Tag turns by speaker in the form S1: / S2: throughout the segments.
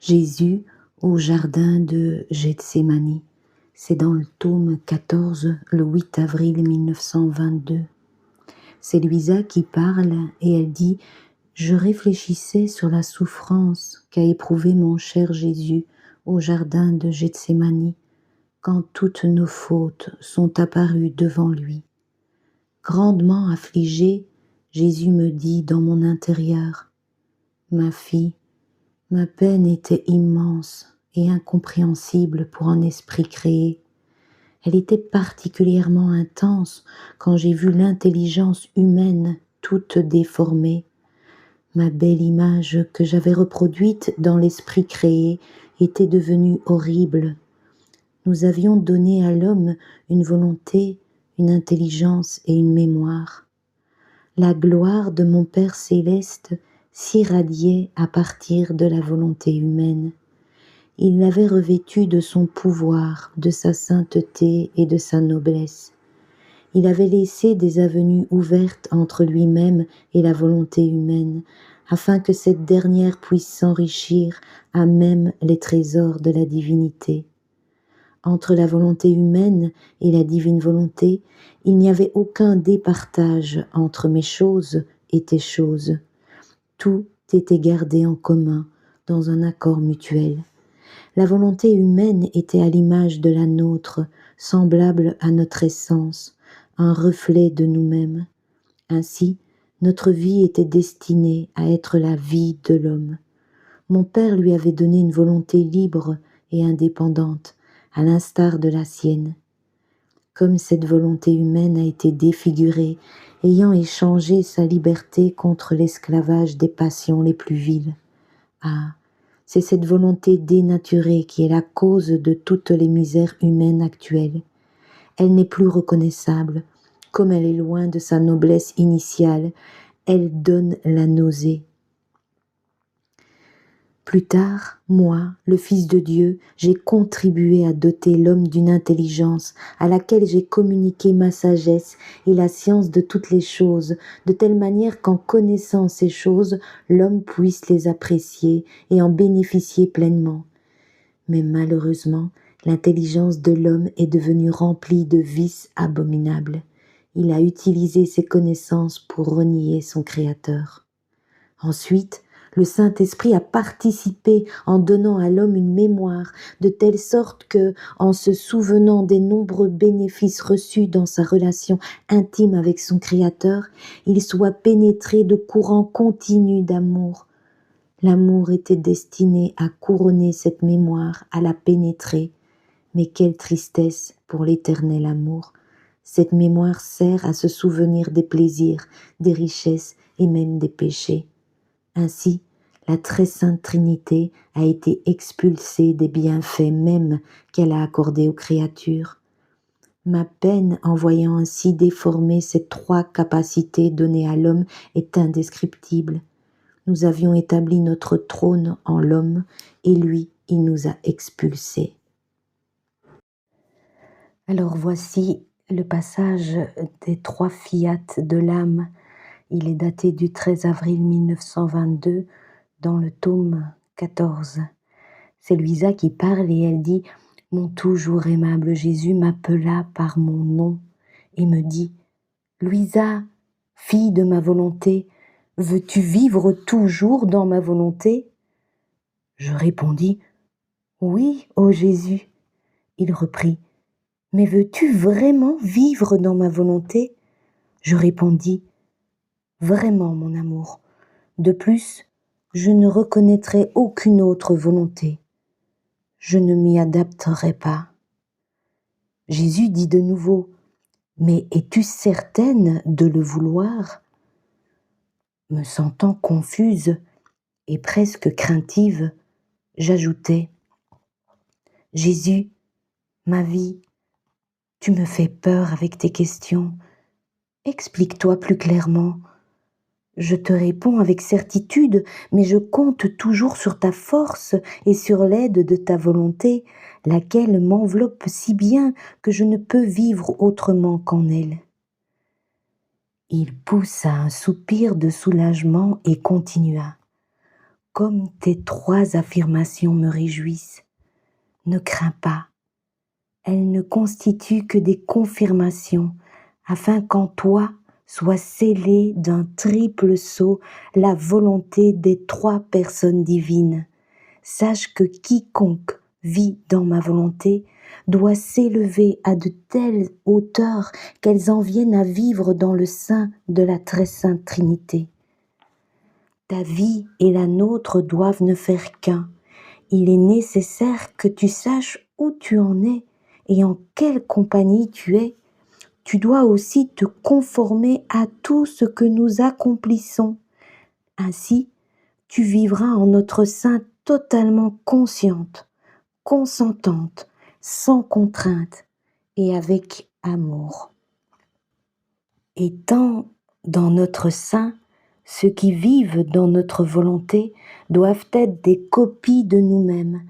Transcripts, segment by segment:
S1: Jésus au jardin de Gethsémani. C'est dans le tome 14, le 8 avril 1922. C'est Louisa qui parle et elle dit « Je réfléchissais sur la souffrance qu'a éprouvée mon cher Jésus au jardin de Gethsémani quand toutes nos fautes sont apparues devant lui. Grandement affligé, Jésus me dit dans mon intérieur « Ma fille, ma peine était immense et incompréhensible pour un esprit créé. Elle était particulièrement intense quand j'ai vu l'intelligence humaine toute déformée. Ma belle image que j'avais reproduite dans l'esprit créé était devenue horrible. Nous avions donné à l'homme une volonté, une intelligence et une mémoire. La gloire de mon Père céleste s'irradiait à partir de la volonté humaine. Il l'avait revêtue de son pouvoir, de sa sainteté et de sa noblesse. Il avait laissé des avenues ouvertes entre lui-même et la volonté humaine, afin que cette dernière puisse s'enrichir à même les trésors de la divinité. Entre la volonté humaine et la divine volonté, il n'y avait aucun départage entre mes choses et tes choses. Tout était gardé en commun, dans un accord mutuel. La volonté humaine était à l'image de la nôtre, semblable à notre essence, un reflet de nous-mêmes. Ainsi, notre vie était destinée à être la vie de l'homme. Mon Père lui avait donné une volonté libre et indépendante, à l'instar de la sienne. Comme cette volonté humaine a été défigurée, ayant échangé sa liberté contre l'esclavage des passions les plus viles. Ah, c'est cette volonté dénaturée qui est la cause de toutes les misères humaines actuelles. Elle n'est plus reconnaissable. Comme elle est loin de sa noblesse initiale, elle donne la nausée. Plus tard, moi, le Fils de Dieu, j'ai contribué à doter l'homme d'une intelligence à laquelle j'ai communiqué ma sagesse et la science de toutes les choses, de telle manière qu'en connaissant ces choses, l'homme puisse les apprécier et en bénéficier pleinement. Mais malheureusement, l'intelligence de l'homme est devenue remplie de vices abominables. Il a utilisé ses connaissances pour renier son Créateur. Ensuite, le Saint-Esprit a participé en donnant à l'homme une mémoire, de telle sorte que, en se souvenant des nombreux bénéfices reçus dans sa relation intime avec son Créateur, il soit pénétré de courants continus d'amour. L'amour était destiné à couronner cette mémoire, à la pénétrer. Mais quelle tristesse pour l'éternel amour! Cette mémoire sert à se souvenir des plaisirs, des richesses et même des péchés. Ainsi, la très sainte Trinité a été expulsée des bienfaits mêmes qu'elle a accordés aux créatures. Ma peine en voyant ainsi déformer ces trois capacités données à l'homme est indescriptible. Nous avions établi notre trône en l'homme et lui, il nous a expulsés. Alors voici le passage des trois fiat de l'âme. Il est daté du 13 avril 1922 dans le tome 14. C'est Louisa qui parle et elle dit « Mon toujours aimable Jésus m'appela par mon nom et me dit « Louisa, fille de ma volonté, veux-tu vivre toujours dans ma volonté ?» Je répondis « Oui, ô Jésus !» Il reprit « Mais veux-tu vraiment vivre dans ma volonté ?» Je répondis « Vraiment, mon amour. De plus, je ne reconnaîtrai aucune autre volonté. Je ne m'y adapterai pas. » Jésus dit de nouveau « Mais es-tu certaine de le vouloir ?» Me sentant confuse et presque craintive, j'ajoutai « Jésus, ma vie, tu me fais peur avec tes questions. Explique-toi plus clairement. Je te réponds avec certitude, mais je compte toujours sur ta force et sur l'aide de ta volonté, laquelle m'enveloppe si bien que je ne peux vivre autrement qu'en elle. » Il poussa un soupir de soulagement et continua. « comme tes 3 affirmations me réjouissent. Ne crains pas, elles ne constituent que des confirmations, afin qu'en toi soit scellée d'un triple sceau la volonté des 3 personnes divines. Sache que quiconque vit dans ma volonté doit s'élever à de telles hauteurs qu'elles en viennent à vivre dans le sein de la très sainte Trinité. Ta vie et la nôtre doivent ne faire qu'un. Il est nécessaire que tu saches où tu en es et en quelle compagnie tu es. Tu dois aussi te conformer à tout ce que nous accomplissons. Ainsi, tu vivras en notre sein totalement consciente, consentante, sans contrainte et avec amour. Étant dans notre sein, ceux qui vivent dans notre volonté doivent être des copies de nous-mêmes,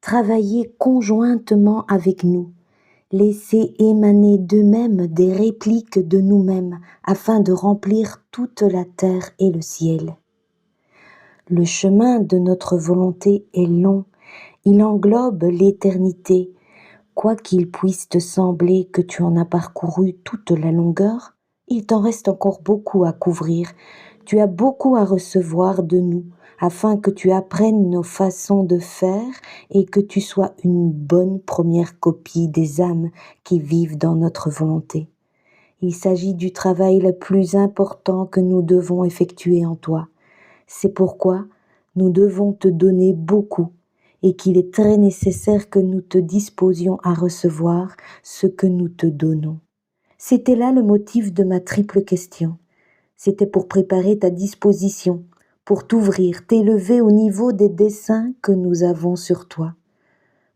S1: travailler conjointement avec nous, laisser émaner d'eux-mêmes des répliques de nous-mêmes afin de remplir toute la terre et le ciel. Le chemin de notre volonté est long, il englobe l'éternité. Quoi qu'il puisse te sembler que tu en as parcouru toute la longueur, il t'en reste encore beaucoup à couvrir. Tu as beaucoup à recevoir de nous, afin que tu apprennes nos façons de faire et que tu sois une bonne première copie des âmes qui vivent dans notre volonté. Il s'agit du travail le plus important que nous devons effectuer en toi. C'est pourquoi nous devons te donner beaucoup et qu'il est très nécessaire que nous te disposions à recevoir ce que nous te donnons. C'était là le motif de ma triple question. C'était pour préparer ta disposition, pour t'ouvrir, t'élever au niveau des desseins que nous avons sur toi.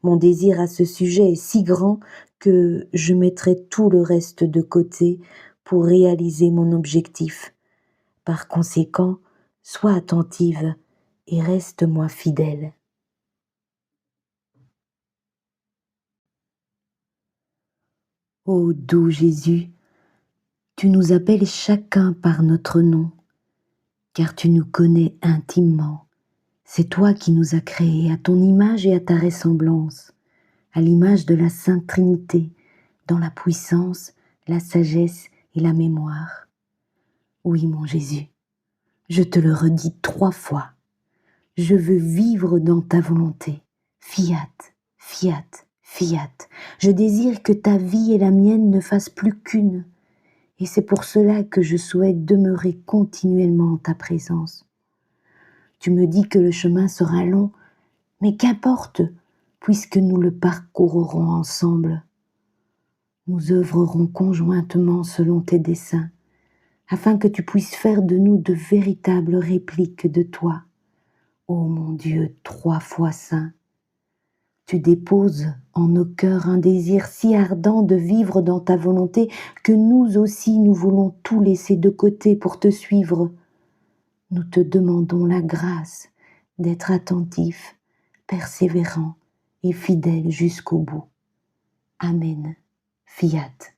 S1: Mon désir à ce sujet est si grand que je mettrai tout le reste de côté pour réaliser mon objectif. Par conséquent, sois attentive et reste-moi fidèle. Ô doux Jésus, tu nous appelles chacun par notre nom, car tu nous connais intimement. C'est toi qui nous as créés à ton image et à ta ressemblance, à l'image de la Sainte Trinité, dans la puissance, la sagesse et la mémoire. Oui, mon Jésus, je te le redis 3 fois. Je veux vivre dans ta volonté. Fiat, fiat, fiat. Je désire que ta vie et la mienne ne fassent plus qu'une. Et c'est pour cela que je souhaite demeurer continuellement en ta présence. Tu me dis que le chemin sera long, mais qu'importe, puisque nous le parcourrons ensemble. Nous œuvrerons conjointement selon tes desseins, afin que tu puisses faire de nous de véritables répliques de toi. Ô mon Dieu 3 fois saint, tu déposes en nos cœurs un désir si ardent de vivre dans ta volonté que nous aussi nous voulons tout laisser de côté pour te suivre. Nous te demandons la grâce d'être attentifs, persévérants et fidèles jusqu'au bout. Amen. Fiat.